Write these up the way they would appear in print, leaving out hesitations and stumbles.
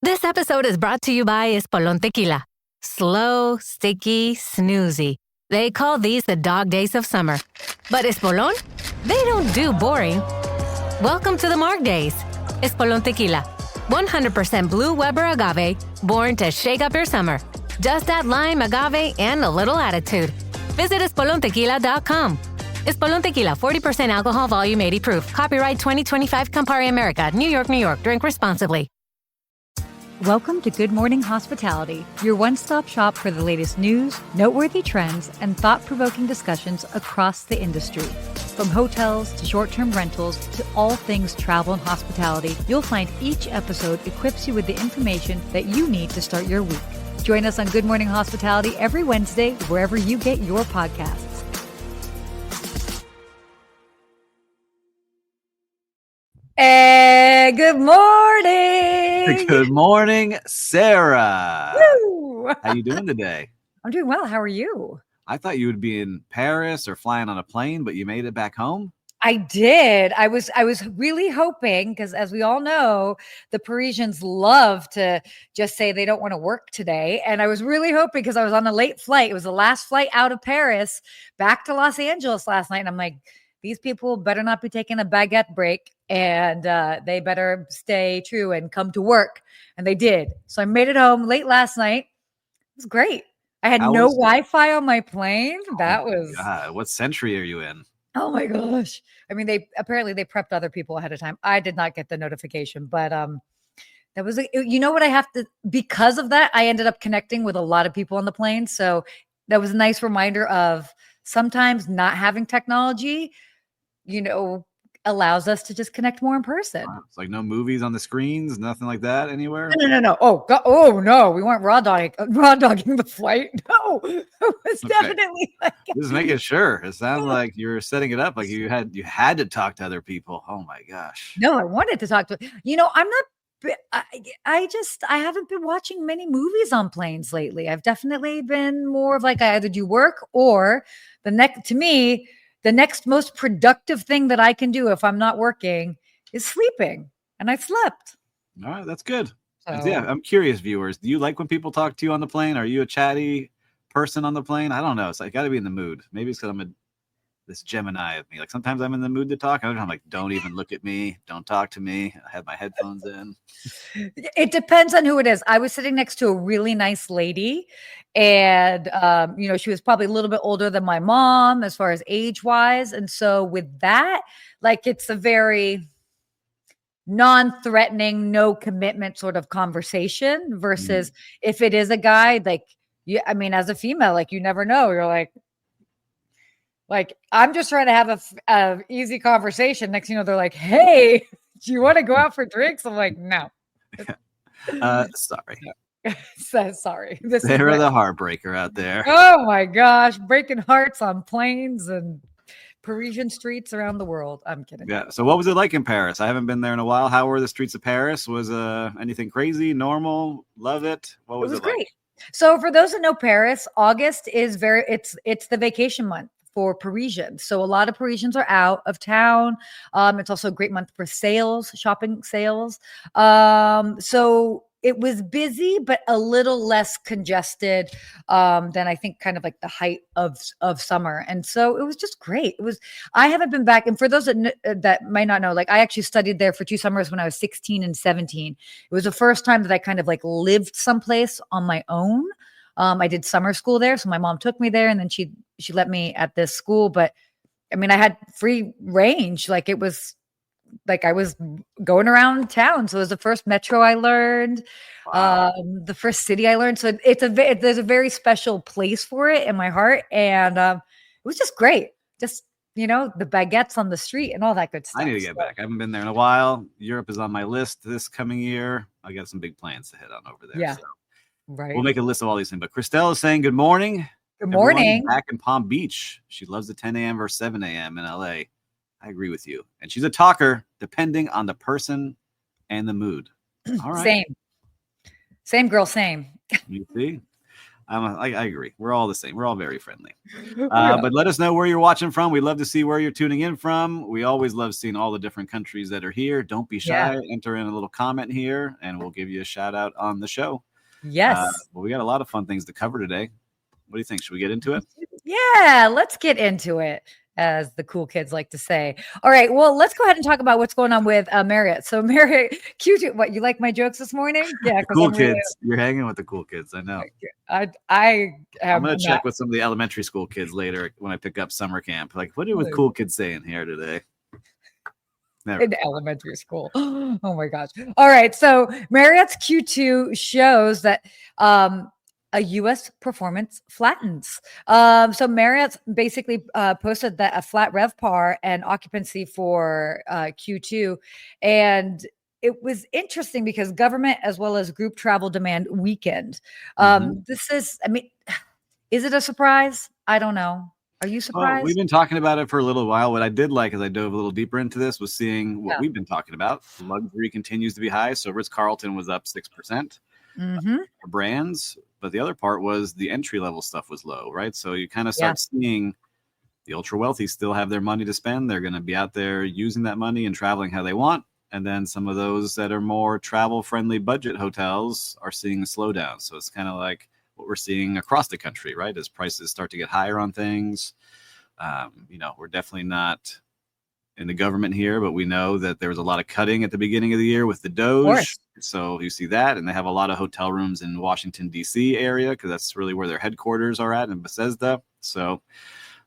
This episode is brought to you by Espolón Tequila. Slow, sticky, snoozy. They call these the dog days of summer. But Espolón? They don't do boring. Welcome to the Marg Days. Espolón Tequila. 100% blue Weber agave, born to shake up your summer. Just add lime, agave, and a little attitude. Visit espolontequila.com. Espolón Tequila, 40% alcohol, volume 80 proof. Copyright 2025 Campari America, New York, New York. Drink responsibly. Welcome to Good Morning Hospitality, your one-stop shop for the latest news, noteworthy trends, and thought-provoking discussions across the industry. From hotels to short-term rentals to all things travel and hospitality, you'll find each episode equips you with the information that you need to start your week. Join us on Good Morning Hospitality every Wednesday, wherever you get your podcasts. And good morning. Good morning, Sarah. Woo! How you doing today? I'm doing well. How are you? I thought you would be in Paris or flying on a plane, but you made it back home. I did. I was really hoping, because as we all know, the Parisians love to just say they don't want to work today. And I was really hoping, because I was on a late flight. It was the last flight out of Paris back to Los Angeles last night. And I'm like, these people better not be taking a baguette break, and they better stay true and come to work. And they did. So I made it home late last night. It was great. I had no Wi-Fi on my plane. That was God, what century are you in? Oh my gosh. I mean, they prepped other people ahead of time. I did not get the notification, but that was, you know what, because of that, I ended up connecting with a lot of people on the plane. So that was a nice reminder of sometimes not having technology, allows us to just connect more in person. It's like no movies on the screens, nothing like that anywhere. No. Oh God. Oh no, we weren't raw dogging the flight. No, it was definitely like just making sure. It sounded like you were setting it up like you had to talk to other people. Oh my gosh. No, I wanted to talk to. I'm not. I haven't been watching many movies on planes lately. I've definitely been more of like I either do work or the next most productive thing that I can do if I'm not working is sleeping. And I slept. All right, that's good. So, yeah, I'm curious, viewers. Do you like when people talk to you on the plane? Are you a chatty person on the plane? I don't know. It's like got to be in the mood. Maybe it's because I'm this Gemini of me. Like sometimes I'm in the mood to talk. I'm like, don't even look at me. Don't talk to me. I have my headphones in. It depends on who it is. I was sitting next to a really nice lady, and she was probably a little bit older than my mom as far as age wise. And so with that, like, it's a very non-threatening, no commitment sort of conversation versus if it is a guy, like, as a female, like, you never know. You're like, I'm just trying to have a easy conversation. Next thing you know, they're like, hey, do you want to go out for drinks? I'm like, no. Sorry. Sorry. They're the heartbreaker out there. Oh my gosh. Breaking hearts on planes and Parisian streets around the world. I'm kidding. Yeah. So what was it like in Paris? I haven't been there in a while. How were the streets of Paris? Was anything crazy, normal? Love it? What was it great. like? So for those that know Paris, August is it's the vacation month for Parisians. So a lot of Parisians are out of town. It's also a great month for shopping sales. So it was busy, but a little less congested than I think kind of like the height of summer. And so it was just great. I haven't been back. And for those that might not know, like, I actually studied there for 2 summers when I was 16 and 17. It was the first time that I kind of like lived someplace on my own. I did summer school there. So my mom took me there, and then she let me at this school. But I mean, I had free range. Like, it was like I was going around town. So it was the first metro I learned, the first city I learned. So there's a very special place for it in my heart. And it was just great. Just, the baguettes on the street and all that good stuff. I need to get back. I haven't been there in a while. Europe is on my list this coming year. I got some big plans to head on over there. Yeah. So. Right. We'll make a list of all these things. But Christelle is saying good morning. Good morning. Everyone back in Palm Beach. She loves the 10 a.m. versus 7 a.m. in LA. I agree with you. And she's a talker, depending on the person and the mood. All right. Same girl, same. You see? I agree. We're all the same. We're all very friendly. Yeah. But let us know where you're watching from. We'd love to see where you're tuning in from. We always love seeing all the different countries that are here. Don't be shy. Enter in a little comment here, and we'll give you a shout out on the show. Yes. But we got a lot of fun things to cover today. What do you think? Should we get into it? Yeah, let's get into it, as the cool kids like to say. All right, well, let's go ahead and talk about what's going on with Marriott. So Marriott, Q2, what, you like my jokes this morning? Yeah, because Cool I'm really, kids. You're hanging with the cool kids. I know. I I'm have going to not, check with some of the elementary school kids later when I pick up summer camp. Like, what are with cool kids saying here today? Never. in elementary school. Oh my gosh. All right. So Marriott's Q2 shows that a U.S. performance flattens. So Marriott's basically posted that a flat RevPAR and occupancy for Q2. And it was interesting because government as well as group travel demand weakened. This is, I mean, is it a surprise? I don't know. Are you surprised? Well, we've been talking about it for a little while. What I did like as I dove a little deeper into this was seeing what we've been talking about. Luxury continues to be high. So Ritz-Carlton was up 6% for brands. But the other part was the entry level stuff was low, right? So you kind of start seeing the ultra wealthy still have their money to spend. They're going to be out there using that money and traveling how they want. And then some of those that are more travel friendly budget hotels are seeing a slowdown. So it's kind of like what we're seeing across the country, right? As prices start to get higher on things. We're definitely not in the government here, but we know that there was a lot of cutting at the beginning of the year with the Doge. So you see that, and they have a lot of hotel rooms in Washington, D.C. area, because that's really where their headquarters are at in Bethesda. So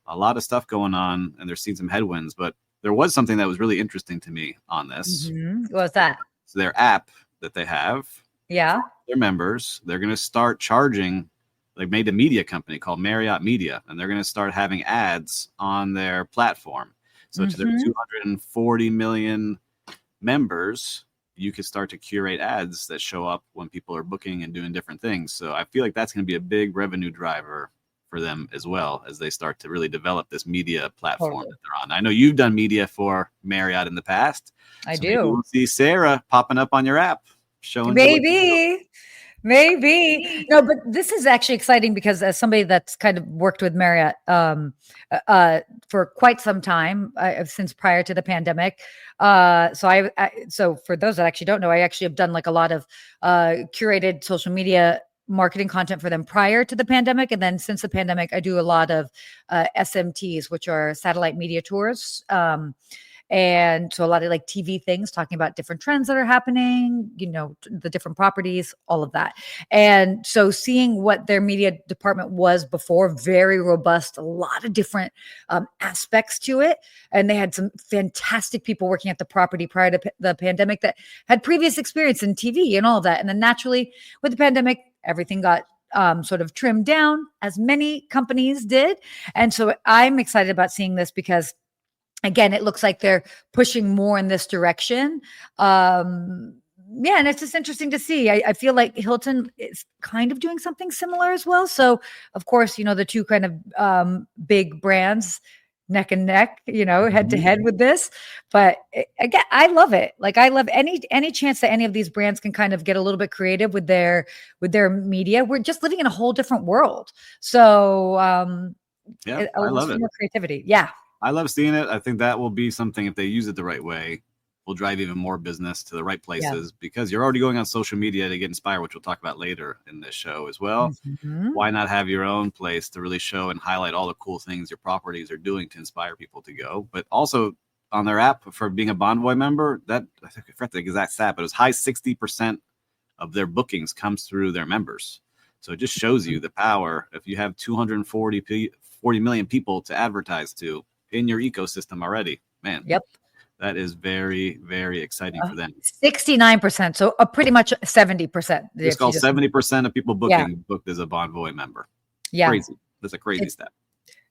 a lot of stuff going on, and they're seeing some headwinds. But there was something that was really interesting to me on this. What was that? So their app that they have. Yeah. Their members, they're going to start charging. They made a media company called Marriott Media, and they're going to start having ads on their platform. So to their 240 million members, you could start to curate ads that show up when people are booking and doing different things. So I feel like that's going to be a big revenue driver for them as well as they start to really develop this media platform that they're on. I know you've done media for Marriott in the past. I do. We'll see Sarah popping up on your app. Maybe. No, but this is actually exciting because as somebody that's kind of worked with Marriott for quite some time, since prior to the pandemic. So for those that actually don't know, I actually have done like a lot of curated social media marketing content for them prior to the pandemic. And then since the pandemic, I do a lot of SMTs, which are satellite media tours. And so a lot of like TV things talking about different trends that are happening, the different properties, all of that. And so seeing what their media department was before, very robust, a lot of different aspects to it. And they had some fantastic people working at the property prior to the pandemic that had previous experience in TV and all of that. And then naturally with the pandemic, everything got sort of trimmed down, as many companies did. And so I'm excited about seeing this because again, it looks like they're pushing more in this direction. And it's just interesting to see. I feel like Hilton is kind of doing something similar as well. So, of course, the two kind of big brands neck and neck, head to head with this. But again, I love it. Like I love any chance that any of these brands can kind of get a little bit creative with their media. We're just living in a whole different world. So, I love it. More creativity. Yeah. I love seeing it. I think that will be something, if they use it the right way, will drive even more business to the right places because you're already going on social media to get inspired, which we'll talk about later in this show as well. Why not have your own place to really show and highlight all the cool things your properties are doing to inspire people to go? But also on their app for being a Bonvoy member, that I think I forgot the exact stat, but it was high 60% of their bookings comes through their members. So it just shows you the power. If you have 240 million people to advertise to in your ecosystem already, man. Yep. That is very, very exciting for them. 69%. So pretty much 70%. It's called 70% of people booking booked as a Bonvoy member. Yeah. Crazy. That's a crazy stat.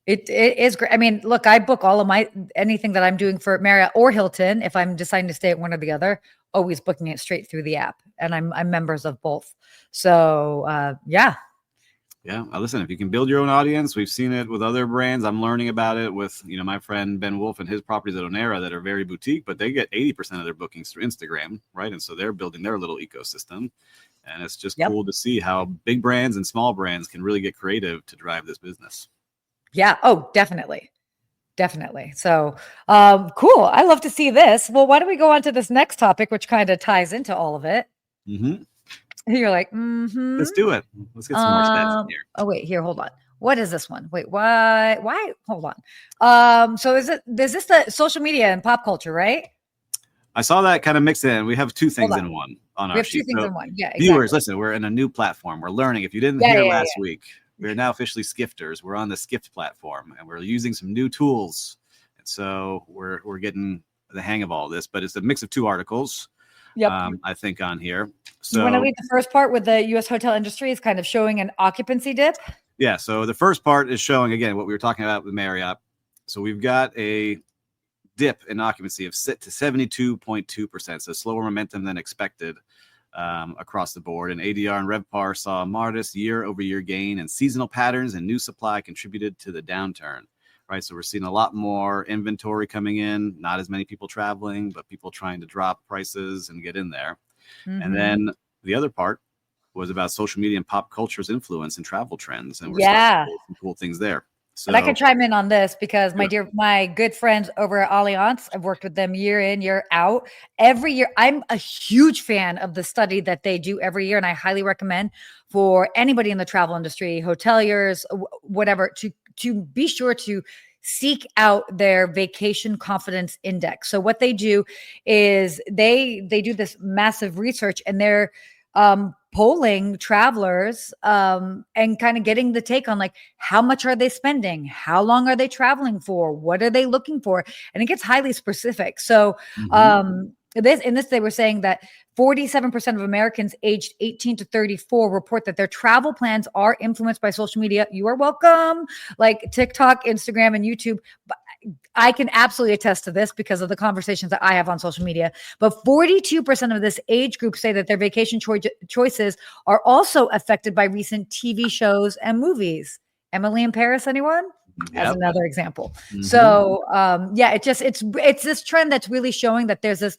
It is great. I mean, look, I book all of anything that I'm doing for Marriott or Hilton. If I'm deciding to stay at one or the other, always booking it straight through the app. And I'm members of both. So yeah. Yeah. Listen, if you can build your own audience, we've seen it with other brands. I'm learning about it with, my friend Ben Wolf and his properties at Onera that are very boutique, but they get 80% of their bookings through Instagram, right? And so they're building their little ecosystem. And it's just Yep. cool to see how big brands and small brands can really get creative to drive this business. Yeah. Oh, definitely. Definitely. So, cool. I love to see this. Well, why don't we go on to this next topic, which kind of ties into all of it? Mm-hmm. You're like, mm-hmm. Let's do it. Let's get some more stats in here. Oh, wait, here, hold on. What is this one? Wait, why? Hold on. So is this the social media and pop culture, right? I saw that kind of mixed in. We have two things Hold on. in one on We our have two sheet. things So in one. Yeah, exactly. viewers, listen, we're in a new platform. We're learning. If you didn't hear last week, we're now officially Skifters. We're on the Skift platform, and we're using some new tools. And so we're getting the hang of all this. But it's a mix of two articles, Yep. I think, on here. So you want to lead the first part with the U.S. hotel industry is kind of showing an occupancy dip? Yeah. So the first part is showing, again, what we were talking about with Marriott. So we've got a dip in occupancy of to 72.2%. So slower momentum than expected across the board. And ADR and RevPAR saw a modest year-over-year gain, and seasonal patterns and new supply contributed to the downturn. Right. So we're seeing a lot more inventory coming in, not as many people traveling, but people trying to drop prices and get in there. Mm-hmm. And then the other part was about social media and pop culture's influence and travel trends. And we're yeah, starting to see some cool things there. So, and I can chime in on this because my good friends over at Allianz, I've worked with them year in, year out. Every year, I'm a huge fan of the study that they do every year, and I highly recommend for anybody in the travel industry, hoteliers, whatever, to be sure to seek out their vacation confidence index. So what they do is they do this massive research, and they're polling travelers and kind of getting the take on like how much are they spending, how long are they traveling for, what are they looking for, and it gets highly specific. So this they were saying that 47% of Americans aged 18 to 34 report that their travel plans are influenced by social media. You are welcome, like TikTok, Instagram, and YouTube. But I can absolutely attest to this because of the conversations that I have on social media. But 42% of this age group say that their vacation choices are also affected by recent TV shows and movies. Emily in Paris, anyone? As another example. So it's this trend that's really showing that there's this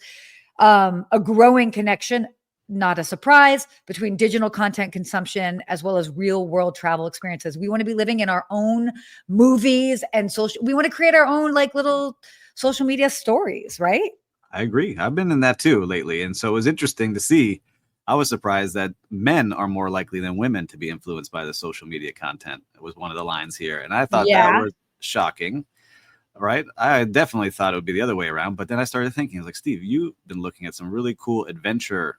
a growing connection, not a surprise, between digital content consumption as well as real world travel experiences. We want to be living in our own movies and social. We want to create our own like little social media stories, right? I agree. I've been in that too lately. And so it was interesting to see. I was surprised that men are more likely than women to be influenced by the social media content. It was one of the lines here. And I thought that was shocking. Right. I definitely thought it would be the other way around. But then I started thinking, I was like, Steve, you've been looking at some really cool adventure,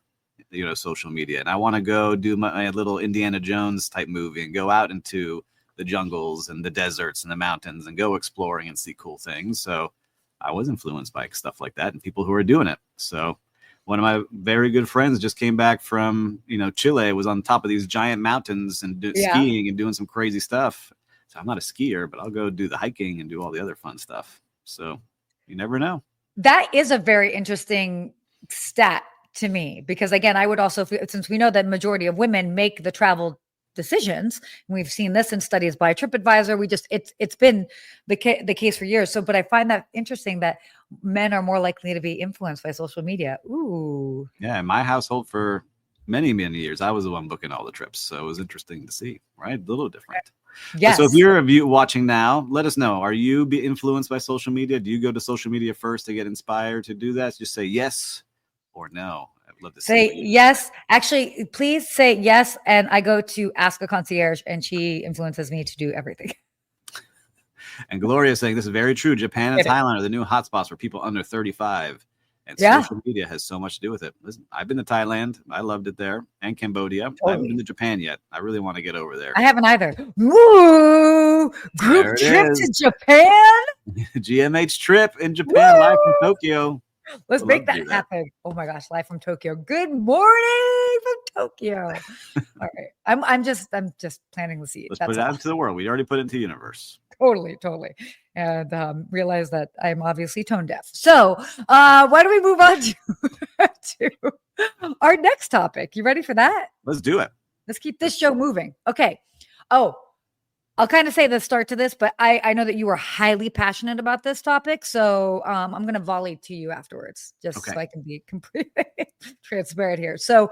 social media. And I want to go do my little Indiana Jones type movie and go out into the jungles and the deserts and the mountains and go exploring and see cool things. So I was influenced by stuff like that and people who are doing it. So one of my very good friends just came back from, Chile, was on top of these giant mountains and skiing and doing some crazy stuff. So I'm not a skier, but I'll go do the hiking and do all the other fun stuff. So you never know. That is a very interesting stat to me, because again, I would also, since we know that majority of women make the travel decisions, and we've seen this in studies by TripAdvisor, it's been the case for years. So, but I find that interesting that men are more likely to be influenced by social media. Ooh. Yeah, in my household for many, many years, I was the one booking all the trips. So it was interesting to see, right? A little different. Yes. So if you're watching now, let us know. Are you be influenced by social media? Do you go to social media first to get inspired to do that? Just say yes or no. I'd love to say yes. Actually, please say yes. And I go to Ask a Concierge, and she influences me to do everything. And Gloria is saying this is very true. Japan and Thailand are the new hotspots for people under 35. And social media has so much to do with it. Listen, I've been to Thailand. I loved it there. And Cambodia. Totally. I haven't been to Japan yet. I really want to get over there. I haven't either. Woo! Group trip to Japan? GMH trip in Japan, live from Tokyo. Let's make that happen. Oh my gosh, live from Tokyo. Good morning from Tokyo. All right. I'm just planting the seed. Let's put it out into the world. We already put it into the universe. Totally. And realize that I'm obviously tone deaf. So why don't we move on to our next topic? You ready for that? Let's do it. Let's keep this show moving. Okay. Oh, I'll kind of say the start to this, but I know that you are highly passionate about this topic. So I'm going to volley to you afterwards, just so I can be completely transparent here. So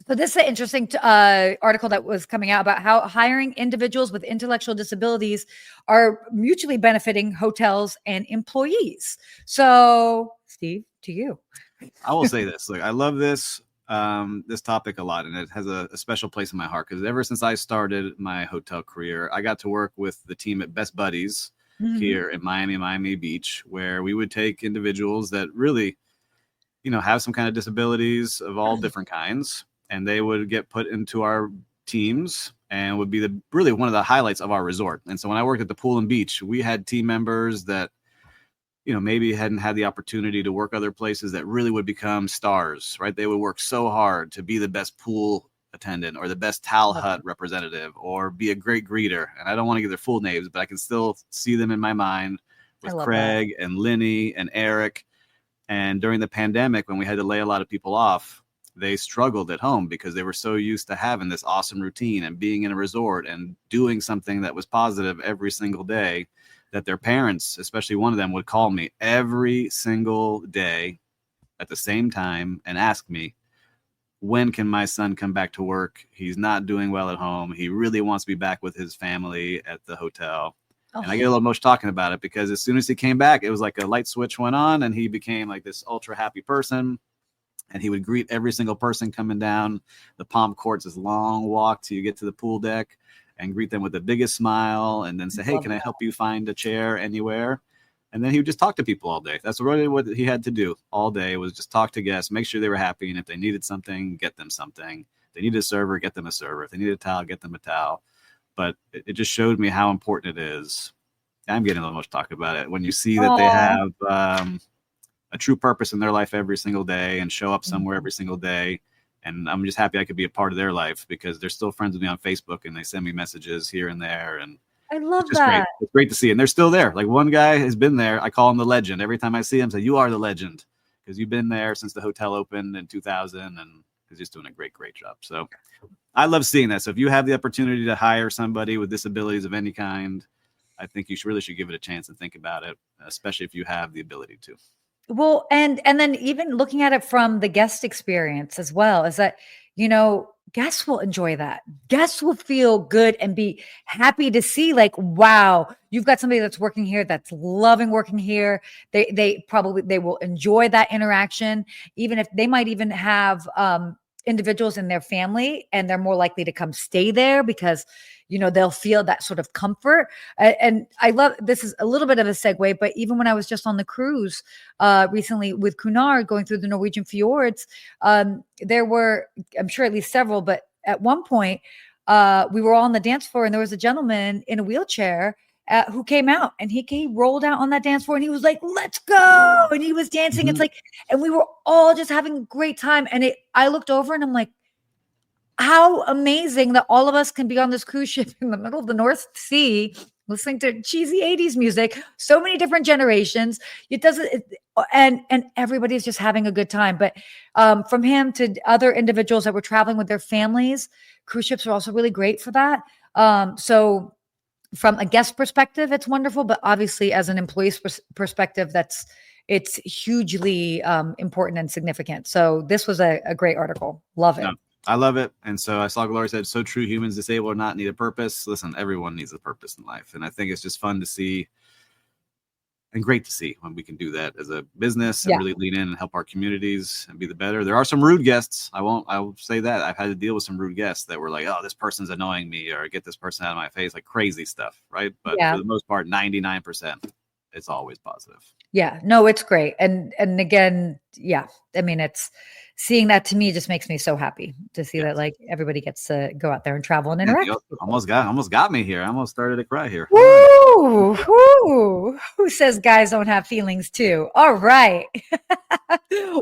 So this is an interesting article that was coming out about how hiring individuals with intellectual disabilities are mutually benefiting hotels and employees. So, Steve, to you. I will say this. Look, I love this this topic a lot, and it has a special place in my heart because ever since I started my hotel career, I got to work with the team at Best Buddies here in Miami Beach, where we would take individuals that really, have some kind of disabilities of all different kinds, and they would get put into our teams and would be really one of the highlights of our resort. And so when I worked at the pool and beach, we had team members that maybe hadn't had the opportunity to work other places that really would become stars, right? They would work so hard to be the best pool attendant or the best towel hut representative or be a great greeter. And I don't want to give their full names, but I can still see them in my mind with Craig and Linny and Eric. And during the pandemic, when we had to lay a lot of people off, they struggled at home because they were so used to having this awesome routine and being in a resort and doing something that was positive every single day, that their parents, especially one of them, would call me every single day at the same time and ask me, when can my son come back to work? He's not doing well at home. He really wants to be back with his family at the hotel. And I get a little emotional talking about it because as soon as he came back, it was like a light switch went on and he became like this ultra happy person. And he would greet every single person coming down the Palm Courts, this long walk till you get to the pool deck, and greet them with the biggest smile and then say, hey, can I help you find a chair anywhere? And then he would just talk to people all day. That's really what he had to do all day, was just talk to guests, make sure they were happy. And if they needed something, get them something. If they needed a server, get them a server. If they needed a towel, get them a towel. But it just showed me how important it is. I'm getting a little much talk about it. When you see that they have a true purpose in their life every single day and show up somewhere every single day. And I'm just happy I could be a part of their life because they're still friends with me on Facebook and they send me messages here and there. And I love that. Great. It's great to see. And they're still there. Like one guy has been there. I call him the legend. Every time I see him, I say, you are the legend because you've been there since the hotel opened in 2000 and he's just doing a great job. So I love seeing that. So if you have the opportunity to hire somebody with disabilities of any kind, I think you really should give it a chance and think about it, especially if you have the ability to. Well, and then even looking at it from the guest experience as well, is that, guests will enjoy that. Guests will feel good and be happy to see like, wow, you've got somebody that's working here, that's loving working here. They will enjoy that interaction, even if they might even have individuals in their family and they're more likely to come stay there because they'll feel that sort of comfort. And I love, this is a little bit of a segue, but even when I was just on the cruise recently with Cunard going through the Norwegian fjords, there were, I'm sure at least several, but at one point we were all on the dance floor and there was a gentleman in a wheelchair who came out and he rolled out on that dance floor and he was like, let's go. And he was dancing. It's like, and we were all just having a great time. And I looked over and I'm like, how amazing that all of us can be on this cruise ship in the middle of the North Sea, listening to cheesy 80s music, so many different generations. And everybody's just having a good time. But from him to other individuals that were traveling with their families, cruise ships are also really great for that. So from a guest perspective, it's wonderful, but obviously as an employee's perspective, it's hugely important and significant. So this was a great article. Love it. No, I love it. And so I saw Gloria said, so true, humans disabled or not need a purpose. Listen, everyone needs a purpose in life. And I think it's just fun to see and great to see when we can do that as a business and really lean in and help our communities and be the better. There are some rude guests. I will say that I've had to deal with some rude guests that were like, oh, this person's annoying me or get this person out of my face, like crazy stuff. Right. But for the most part, 99%, it's always positive. Yeah, no, it's great. And again, I mean, it's seeing that to me just makes me so happy to see that like everybody gets to go out there and travel and interact. Almost got me here. I almost started to cry here. Woo! Who says guys don't have feelings too? All right.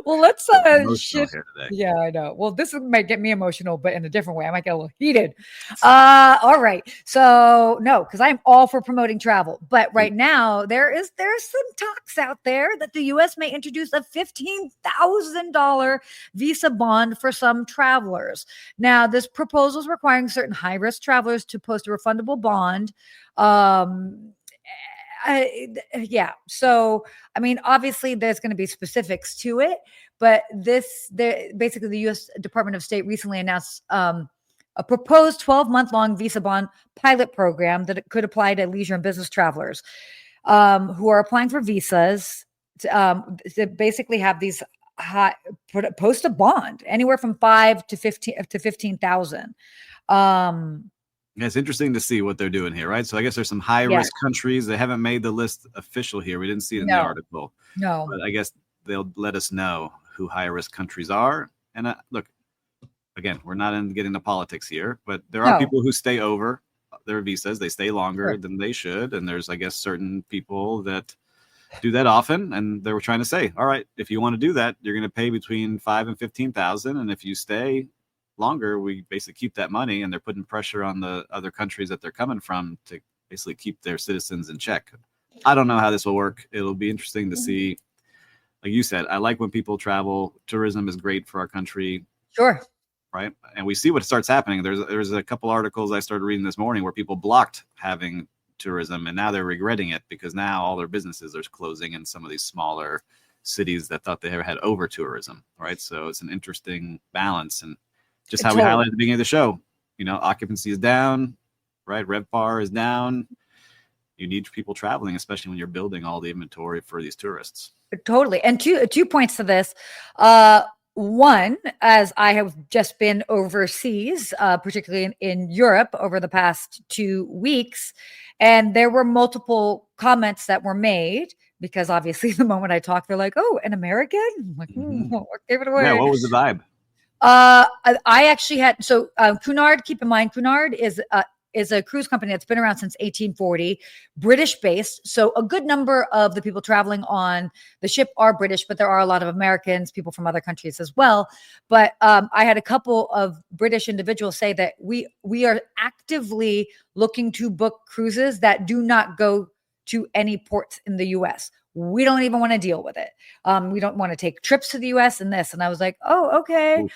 Well, let's shift. Yeah, I know. Well, this might get me emotional, but in a different way. I might get a little heated. All right. So no, because I'm all for promoting travel. But right now there's some talks out there that the U.S. may introduce a $15,000 visa bond for some travelers. Now, this proposal is requiring certain high-risk travelers to post a refundable bond. Yeah. So, I mean, obviously there's going to be specifics to it, but basically the U.S. Department of State recently announced a proposed 12-month-long visa bond pilot program that it could apply to leisure and business travelers who are applying for visas to basically have these post a bond anywhere from 5 to 15,000. Yeah, it's interesting to see what they're doing here, right? So I guess there's some high risk countries. They haven't made the list official here. We didn't see it in the article. No. But I guess they'll let us know who high risk countries are. And look, again, we're not in getting the politics here, but there are people who stay over their visas. They stay longer than they should. And there's, I guess, certain people that do that often. And they were trying to say, all right, if you want to do that, you're going to pay between 5 and 15,000. And if you stay longer, we basically keep that money, and they're putting pressure on the other countries that they're coming from to basically keep their citizens in check. I don't know how this will work. It'll be interesting to see. Like you said, I like when people travel. Tourism is great for our country. Sure. Right. And we see what starts happening. There's a couple articles I started reading this morning where people blocked having tourism, and now they're regretting it because now all their businesses are closing in some of these smaller cities that thought they had over tourism. Right. So it's an interesting balance. And just how we highlighted at the beginning of the show, occupancy is down, right? RevPAR is down. You need people traveling, especially when you're building all the inventory for these tourists. Totally. And two points to this. One, as I have just been overseas, particularly in Europe over the past 2 weeks, and there were multiple comments that were made because obviously the moment I talk, they're like, "Oh, an American?" I'm like, give it away. Yeah, what was the vibe? I actually had Cunard. Keep in mind, Cunard is a cruise company that's been around since 1840, British based. So a good number of the people traveling on the ship are British, but there are a lot of Americans, people from other countries as well. But I had a couple of British individuals say that we are actively looking to book cruises that do not go to any ports in the U.S. We don't even want to deal with it. We don't want to take trips to the U.S. and this. And I was like, oh, okay.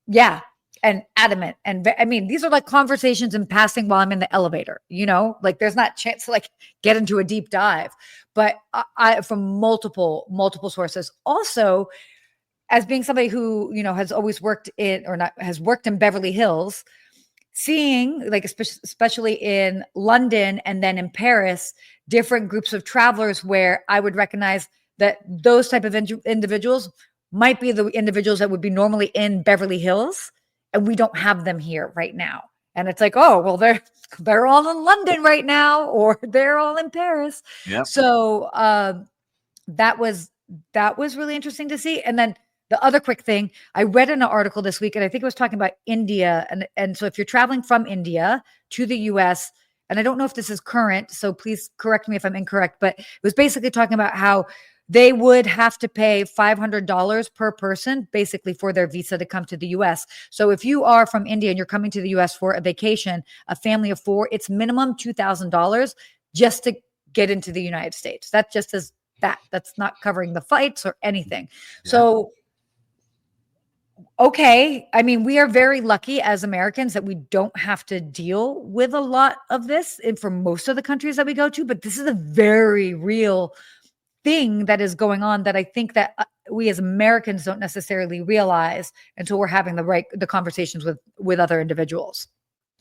Yeah. And adamant. And I mean, these are like conversations in passing while I'm in the elevator, like there's not chance to like get into a deep dive, but I from multiple sources. Also, as being somebody who, has always worked has worked in Beverly Hills, seeing like, especially in London and then in Paris, different groups of travelers where I would recognize that those type of individuals might be the individuals that would be normally in Beverly Hills. And we don't have them here right now. And it's like, oh, well, they're all in London right now, or they're all in Paris. Yeah. So that was really interesting to see. And then the other quick thing, I read in an article this week, and I think it was talking about India. And so if you're traveling from India to the US, and I don't know if this is current, so please correct me if I'm incorrect, but it was basically talking about how they would have to pay $500 per person, basically, for their visa to come to the U.S. So if you are from India and you're coming to the U.S. for a vacation, a family of 4, it's minimum $2,000 just to get into the United States. That just is that. That's not covering the flights or anything. Yeah. So, okay. I mean, we are very lucky as Americans that we don't have to deal with a lot of this for most of the countries that we go to, but this is a very real thing that is going on that I think that we as Americans don't necessarily realize until we're having the conversations with other individuals.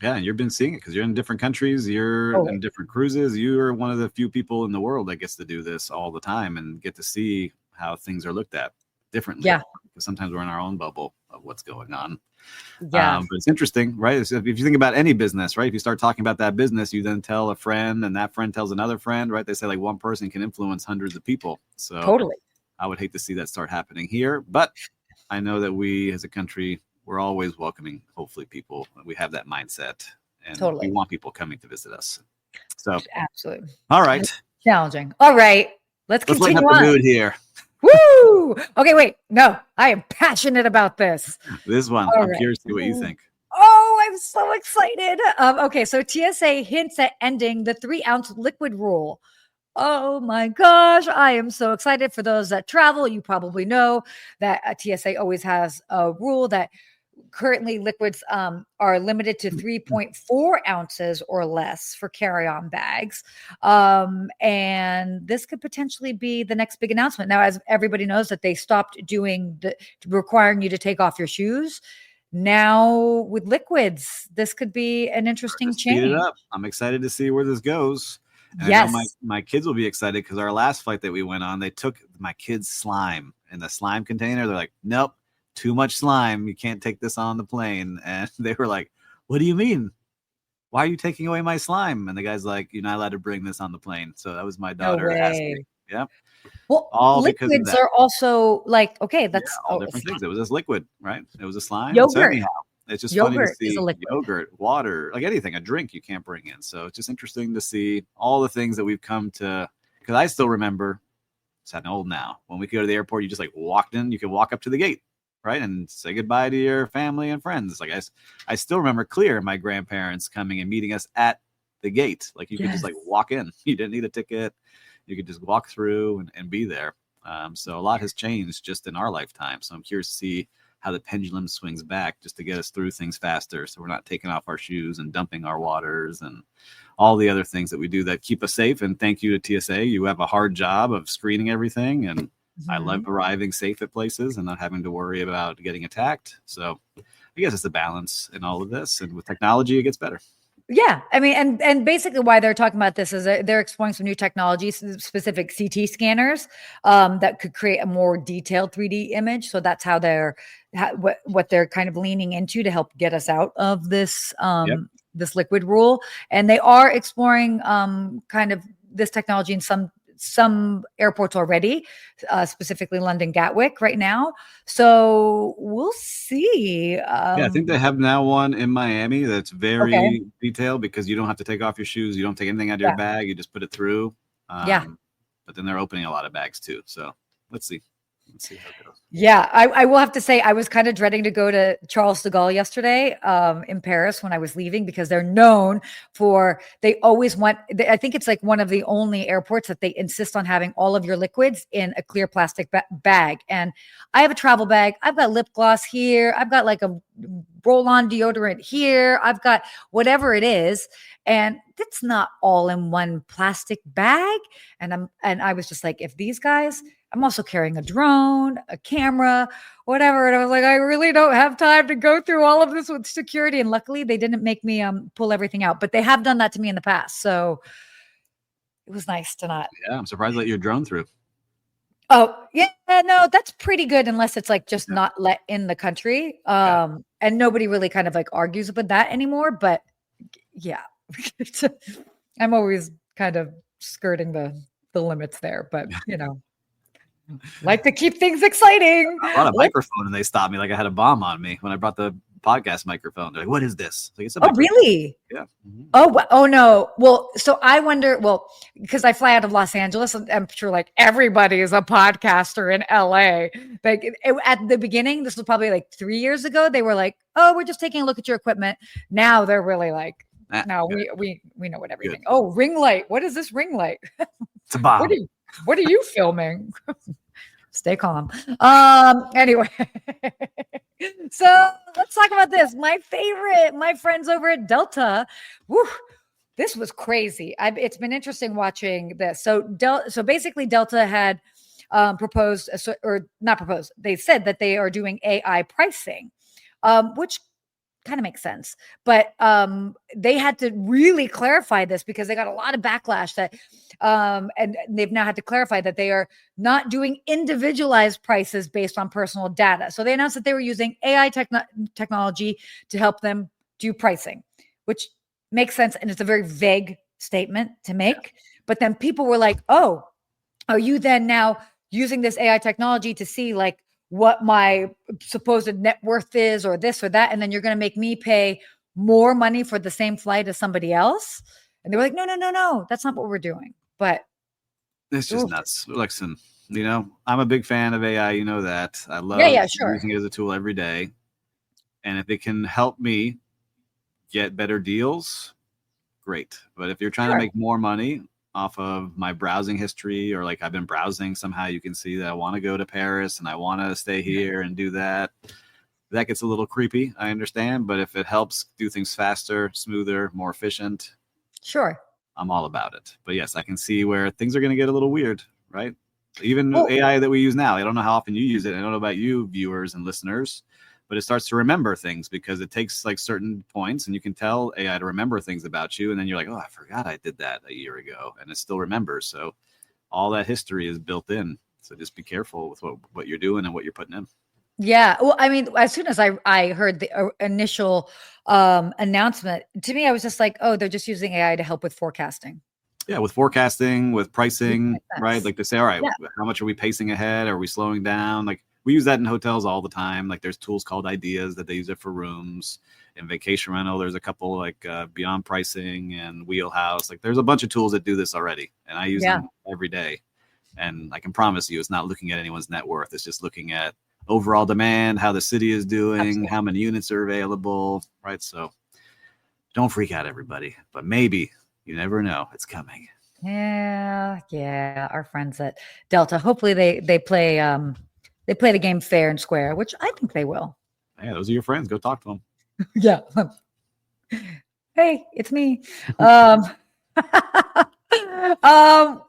Yeah, and you've been seeing it because you're in different countries, you're in different cruises. You're one of the few people in the world that gets to do this all the time and get to see how things are looked at differently. Yeah, because sometimes we're in our own bubble of what's going on. Yeah, but it's interesting, right? So if you think about any business, right? If you start talking about that business, you then tell a friend, and that friend tells another friend, right? They say like one person can influence hundreds of people. So totally, I would hate to see that start happening here, but I know that we as a country, we're always welcoming, hopefully, people. We have that mindset, and we want people coming to visit us. So absolutely, all right, it's challenging. All right, let's continue lighten up the mood here. Woo! Okay, wait. No, I am passionate about this. This one, I'm curious to see what you think. Oh, I'm so excited. Okay, so TSA hints at ending the 3-ounce liquid rule. Oh my gosh, I am so excited. For those that travel, you probably know that TSA always has a rule that currently liquids are limited to 3.4 ounces or less for carry-on bags. And this could potentially be the next big announcement. Now, as everybody knows that they stopped doing requiring you to take off your shoes. Now with liquids, this could be an interesting Speed it change. up. I'm excited to see where this goes. And Yes. I know my kids will be excited because our last flight that we went on, they took my kids' slime in the slime container. They're like, nope, too much slime. You can't take this on the plane. And they were like, what do you mean? Why are you taking away my slime? And the guy's like, you're not allowed to bring this on the plane. So that was my daughter asking. Yeah. Well, All because of liquids that. are also like, okay, that's all different things. It was this liquid, right? It was a slime. Yogurt. So anyhow, it's just funny to Yogurt is see a liquid. yogurt, water, like anything, a drink you can't bring in. So it's just interesting to see all the things that we've come to. Because I still remember, it's getting old now. When we could go to the airport, you just like walked in. You could walk up to the gate, right, and say goodbye to your family and friends. Like I still remember clear my grandparents coming and meeting us at the gate. Like you could just like walk in. You didn't need a ticket. You could just walk through and be there. So a lot has changed just in our lifetime. So I'm curious to see how the pendulum swings back just to get us through things faster. So we're not taking off our shoes and dumping our waters and all the other things that we do that keep us safe. And thank you to TSA. You have a hard job of screening everything. And I love arriving safe at places and not having to worry about getting attacked. So I guess it's a balance in all of this. And with technology, it gets better. Yeah, I mean, and basically why they're talking about this is they're exploring some new technologies, specific CT scanners that could create a more detailed 3D image. So that's how what they're kind of leaning into to help get us out of this this liquid rule. And they are exploring kind of this technology in some airports already, specifically London Gatwick right now. So we'll see. Yeah, I think they have now one in Miami that's very detailed because you don't have to take off your shoes. You don't take anything out of your bag. You just put it through. But then they're opening a lot of bags too. So let's see. Let's see how it goes. Yeah, I will have to say I was kind of dreading to go to Charles de Gaulle yesterday in Paris when I was leaving because they're known for, they always want, I think it's like one of the only airports that they insist on having all of your liquids in a clear plastic bag. And I have a travel bag. I've got lip gloss here. I've got like a roll-on deodorant here. I've got whatever it is. And it's not all in one plastic bag. And I was just like, if these guys, I'm also carrying a drone, a camera, whatever. And I was like, I really don't have time to go through all of this with security. And luckily they didn't make me pull everything out, but they have done that to me in the past. So it was nice to not. Yeah, I'm surprised I let your drone through. Oh, yeah, no, that's pretty good unless it's like just not let in the country. And nobody really kind of like argues with that anymore. But yeah, I'm always kind of skirting the limits there, but you know. Like to keep things exciting. I brought a microphone and they stopped me like I had a bomb on me when I brought the podcast microphone. They're like, what is this? Like, it's a microphone. Really? Yeah. Oh, no. Well, so I wonder, because I fly out of Los Angeles, I'm sure like everybody is a podcaster in LA. Like at the beginning, this was probably like 3 years ago. They were like, oh, we're just taking a look at your equipment. Now they're really like, no, we know what everything. Good. Oh, ring light. What is this ring light? It's a bomb. What are you filming? Stay calm. Anyway, so let's talk about this. My friends over at Delta. Whew, this was crazy. It's been interesting watching this. So basically Delta had proposed, or not proposed. They said that they are doing AI pricing, which kind of makes sense. But they had to really clarify this because they got a lot of backlash that and they've now had to clarify that they are not doing individualized prices based on personal data. So they announced that they were using AI technology to help them do pricing, which makes sense. And it's a very vague statement to make. Yeah. But then people were like, oh, are you then now using this AI technology to see like what my supposed net worth is or this or that, and then you're going to make me pay more money for the same flight as somebody else? And they were like, no, that's not what we're doing. But it's just nuts. Listen, I'm a big fan of AI. You know that. I love using it as a tool every day. And if it can help me get better deals, great. But if you're trying to make more money off of my browsing history, or like I've been browsing, somehow you can see that I want to go to Paris and I want to stay here and do that. that gets a little creepy. I understand, but if it helps do things faster, smoother, more efficient, Sure. I'm all about it. But yes, I can see where things are going to get a little weird, right? Even Well, AI that we use now, I don't know how often you use it. I don't know about you, viewers and listeners, but it starts to remember things because it takes like certain points and you can tell AI to remember things about you. And then you're like, oh, I forgot I did that a year ago. And it still remembers. So all that history is built in. So just be careful with what you're doing and what you're putting in. yeah. Well, I mean, as soon as I heard the initial announcement, to me, I was just like, oh, they're just using AI to help with forecasting. Yeah, with forecasting, with pricing, Makes right? sense. Like they say, all right, Yeah. how much are we pacing ahead? Are we slowing down? Like we use that in hotels all the time. Like there's tools called Ideas that they use it for rooms. In vacation rental, there's a couple like Beyond Pricing and Wheelhouse. Like there's a bunch of tools that do this already, and I use Yeah. them every day. And I can promise you, it's not looking at anyone's net worth. It's just looking at overall demand, how the city is doing, Absolutely. how many units are available, right? So don't freak out, everybody. But maybe you never know, it's coming. Yeah. Our friends at Delta. Hopefully they play the game fair and square, which I think they will. Yeah, those are your friends. Go talk to them. Yeah. Hey, it's me. Um,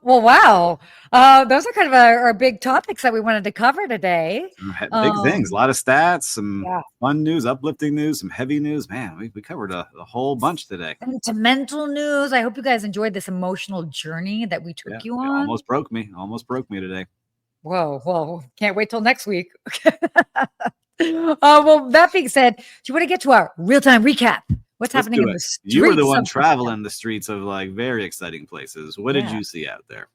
well, wow. Those are kind of our big topics that we wanted to cover today. Big things, a lot of stats, some Yeah. fun news, uplifting news, some heavy news. Man, we covered a whole bunch today. Sentimental news. I hope you guys enjoyed this emotional journey that we took you It on. almost broke me. Almost broke me today. Whoa, well, can't wait till next week. Well, that being said, do you want to get to our real-time recap? What's Let's happening do in it. the streets? You were the one of- traveling the streets of like very exciting places. What did Yeah. you see out there?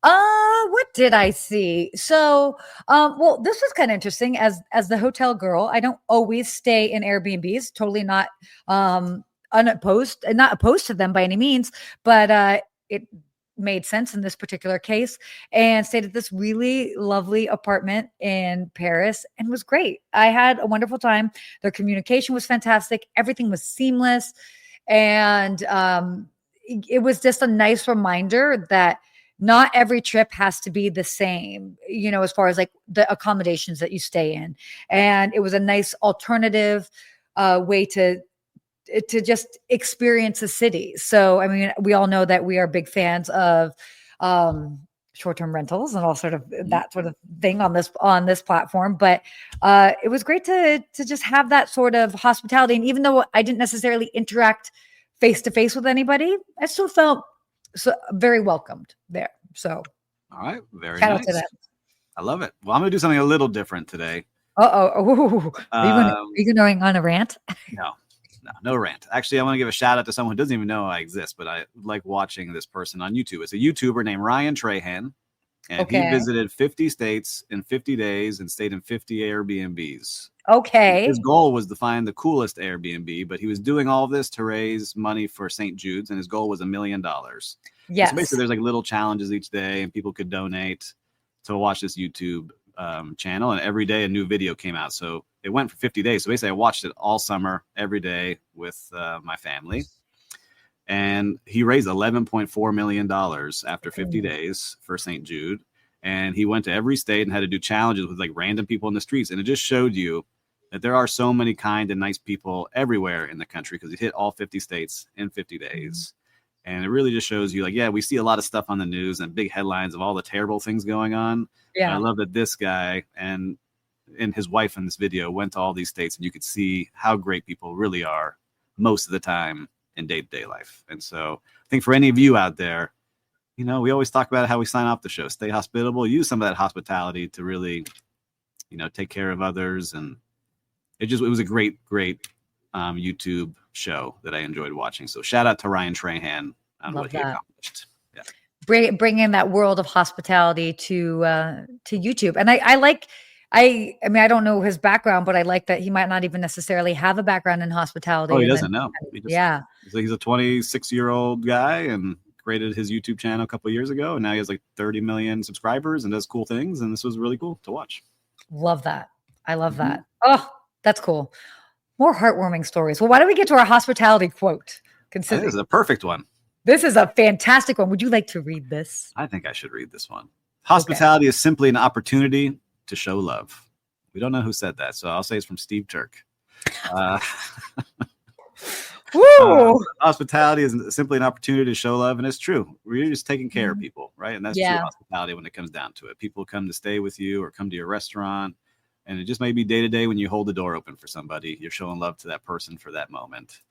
What did I see? So, well, this was kind of interesting as the hotel girl. I don't always stay in Airbnbs, totally not not opposed to them by any means, but it made sense in this particular case and stayed at this really lovely apartment in Paris and was great. I had a wonderful time. Their communication was fantastic. Everything was seamless. And it was just a nice reminder that not every trip has to be the same, as far as like the accommodations that you stay in. And it was a nice alternative way to just experience a city. So, I mean, we all know that we are big fans of short-term rentals and all sort of that sort of thing on this platform. But it was great to just have that sort of hospitality. And even though I didn't necessarily interact face to face with anybody, I still felt very welcomed there. So, All right, very shout out nice. to them. I love it. Well, I'm gonna do something a little different today. Are you going on a rant? No rant. Actually, I want to give a shout out to someone who doesn't even know I exist, but I like watching this person on YouTube. It's a YouTuber named Ryan Trahan, and he visited 50 states in 50 days and stayed in 50 Airbnbs. Okay. His goal was to find the coolest Airbnb, but he was doing all of this to raise money for St. Jude's, and his goal was $1 million. Yes. So basically, there's like little challenges each day, and people could donate to watch this YouTube channel, and every day a new video came out. So it went for 50 days. So basically, I watched it all summer, every day with my family. And he raised $11.4 million after 50 days for St. Jude. And he went to every state and had to do challenges with like random people in the streets. And it just showed you that there are so many kind and nice people everywhere in the country because he hit all 50 states in 50 days. And it really just shows you like, yeah, we see a lot of stuff on the news and big headlines of all the terrible things going on. Yeah. I love that this guy and his wife in this video went to all these states, and you could see how great people really are most of the time in day-to-day life. And so I think for any of you out there, we always talk about how we sign off the show. Stay hospitable. Use some of that hospitality to really, take care of others. And it was a great YouTube show that I enjoyed watching. So shout out to Ryan Trahan on what he accomplished. Yeah. Bring in that world of hospitality to YouTube. And I mean, I don't know his background, but I like that he might not even necessarily have a background in hospitality. Oh, he doesn't know. Yeah. So he's a 26-year-old guy and created his YouTube channel a couple of years ago. And now he has like 30 million subscribers and does cool things. And this was really cool to watch. Love that. I love that. Oh, that's cool. More heartwarming stories. Well, why don't we get to our hospitality quote? This is a perfect one. This is a fantastic one. Would you like to read this? I think I should read this one. Hospitality is simply an opportunity to show love. We don't know who said that, so I'll say it's from Steve Turk. Uh, Woo! Hospitality is simply an opportunity to show love, and it's true. We're just taking care of people, right? And that's true Yeah. hospitality when it comes down to it. People come to stay with you or come to your restaurant, and it just may be day to day when you hold the door open for somebody. You're showing love to that person for that moment.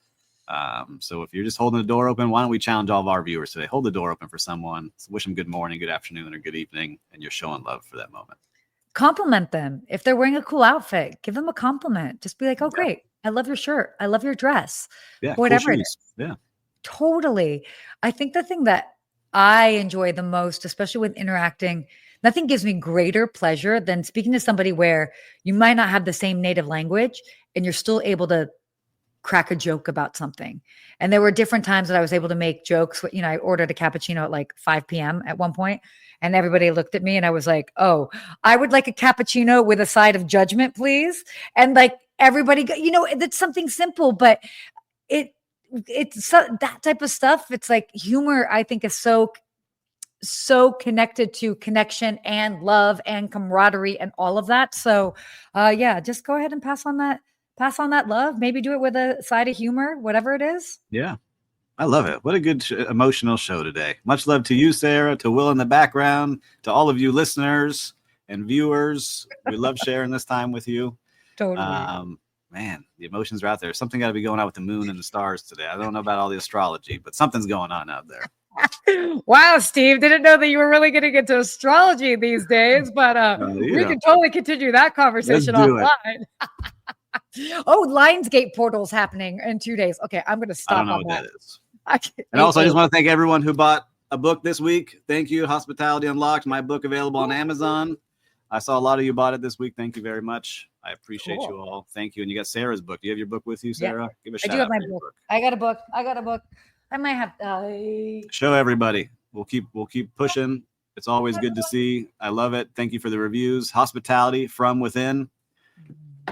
So if you're just holding the door open, why don't we challenge all of our viewers today? Hold the door open for someone. Wish them good morning, good afternoon, or good evening, and you're showing love for that moment. Compliment them. If they're wearing a cool outfit, give them a compliment. Just be like, oh, great. I love your shirt. I love your dress. Yeah. Whatever Cool it shoes. is. Yeah. Totally. I think the thing that I enjoy the most, especially with interacting, nothing gives me greater pleasure than speaking to somebody where you might not have the same native language and you're still able to crack a joke about something. And there were different times that I was able to make jokes. You know, I ordered a cappuccino at like 5 p.m. at one point, and everybody looked at me and I was like, oh, I would like a cappuccino with a side of judgment, please. And like everybody, you know, it's something simple, but it's that type of stuff. It's like humor, I think, is so connected to connection and love and camaraderie and all of that. So yeah, just go ahead and pass on that love. Maybe do it with a side of humor, whatever it is. Yeah. I love it. What a good emotional show today. Much love to you, Sarah, to Will in the background, to all of you listeners and viewers. We love sharing this time with you. Totally. Man, the emotions are out there. Something got to be going on with the moon and the stars today. I don't know about all the astrology, but something's going on out there. Wow, Steve, didn't know that you were really getting into astrology these days, but we can totally continue that conversation offline. Oh, Lionsgate portal's happening in 2 days. Okay, I'm going to stop. I don't know on what that is. Okay. And also, I just want to thank everyone who bought a book this week. Thank you. Hospitality Unlocked, my book available on Amazon. I saw a lot of you bought it this week. Thank you very much. I appreciate you all. Thank you. And you got Sarah's book. Do you have your book with you, Sarah? Yeah. Give a shout I do have out my for your book. I got a book. I might have show everybody. We'll keep pushing. It's always good to see. I love it. Thank you for the reviews. Hospitality from within.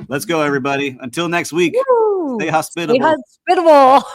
Let's go, everybody. Until next week. Woo! Stay hospitable. Stay hospitable.